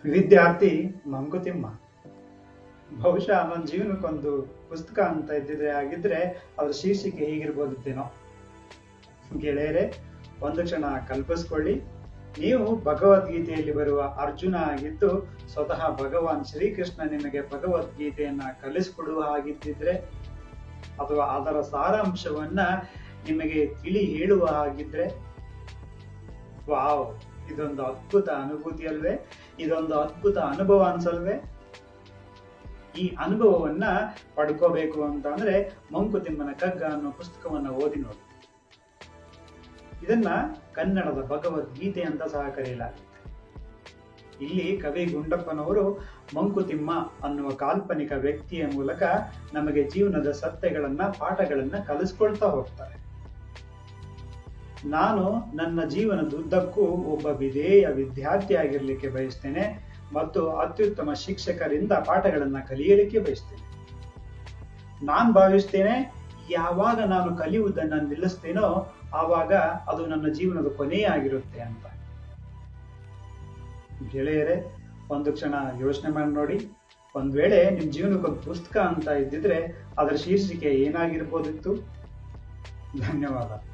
ವಿದ್ಯಾರ್ಥಿ ಮಂಕುತಿಮ್ಮ. ಬಹುಶಃ ನನ್ನ ಜೀವನಕ್ಕೊಂದು ಪುಸ್ತಕ ಅಂತ ಇದ್ದಿದ್ರೆ ಆಗಿದ್ರೆ ಅದ್ರ ಶೀರ್ಷಿಕೆ ಹೀಗಿರ್ಬೋದಿತ್ತೇನೋ. ಗೆಳೆಯರೇ, ಒಂದು ಕ್ಷಣ ಕಲ್ಪಿಸ್ಕೊಳ್ಳಿ, ನೀವು ಭಗವದ್ಗೀತೆಯಲ್ಲಿ ಬರುವ ಅರ್ಜುನ ಆಗಿದ್ದು ಸ್ವತಃ ಭಗವಾನ್ ಶ್ರೀಕೃಷ್ಣ ನಿಮಗೆ ಭಗವದ್ಗೀತೆಯನ್ನ ಕಲಿಸ್ಕೊಡುವ ಹಾಗಿದ್ದಿದ್ರೆ, ಅಥವಾ ಅದರ ಸಾರಾಂಶವನ್ನ ನಿಮಗೆ ತಿಳಿ ಹೇಳುವ ಹಾಗಿದ್ರೆ, ವಾವ್, ಇದೊಂದು ಅದ್ಭುತ ಅನುಭೂತಿ ಅಲ್ವೇ? ಇದೊಂದು ಅದ್ಭುತ ಅನುಭವ ಅನ್ಸಲ್ವೇ? ಈ ಅನುಭವವನ್ನ ಪಡ್ಕೋಬೇಕು ಅಂತ ಅಂದ್ರೆ ಮಂಕುತಿಮ್ಮನ ಕಗ್ಗ ಅನ್ನೋ ಪುಸ್ತಕವನ್ನ ಓದಿ ನೋಡಿ. ಇದನ್ನ ಕನ್ನಡದ ಭಗವದ್ಗೀತೆ ಅಂತ ಸಹ ಕರೆಯಲಾಗುತ್ತೆ. ಇಲ್ಲಿ ಕವಿ ಗುಂಡಪ್ಪನವರು ಮಂಕುತಿಮ್ಮ ಅನ್ನುವ ಕಾಲ್ಪನಿಕ ವ್ಯಕ್ತಿಯ ಮೂಲಕ ನಮಗೆ ಜೀವನದ ಸತ್ಯಗಳನ್ನ, ಪಾಠಗಳನ್ನ ಕಲಿಸ್ಕೊಳ್ತಾ ಹೋಗ್ತಾರೆ. ನಾನು ನನ್ನ ಜೀವನದುದ್ದಕ್ಕೂ ಒಬ್ಬ ವಿಧೇಯ ವಿದ್ಯಾರ್ಥಿಯಾಗಿರ್ಲಿಕ್ಕೆ ಬಯಸ್ತೇನೆ ಮತ್ತು ಅತ್ಯುತ್ತಮ ಶಿಕ್ಷಕರಿಂದ ಪಾಠಗಳನ್ನ ಕಲಿಯಲಿಕ್ಕೆ ಬಯಸ್ತೇನೆ. ನಾನ್ ಭಾವಿಸ್ತೇನೆ, ಯಾವಾಗ ನಾನು ಕಲಿಯುವುದನ್ನ ನಿಲ್ಲಿಸ್ತೇನೋ ಆವಾಗ ಅದು ನನ್ನ ಜೀವನದ ಕೊನೆಯೇ ಆಗಿರುತ್ತೆ ಅಂತ. ಗೆಳೆಯರೇ, ಒಂದು ಕ್ಷಣ ಯೋಚನೆ ಮಾಡಿ ನೋಡಿ. ಒಂದ್ ವೇಳೆ ನಿಮ್ ಜೀವನಕ್ಕೊಂದು ಪುಸ್ತಕ ಅಂತ ಇದ್ದಿದ್ರೆ ಅದರ ಶೀರ್ಷಿಕೆ ಏನಾಗಿರ್ಬೋದಿತ್ತು? ಧನ್ಯವಾದ.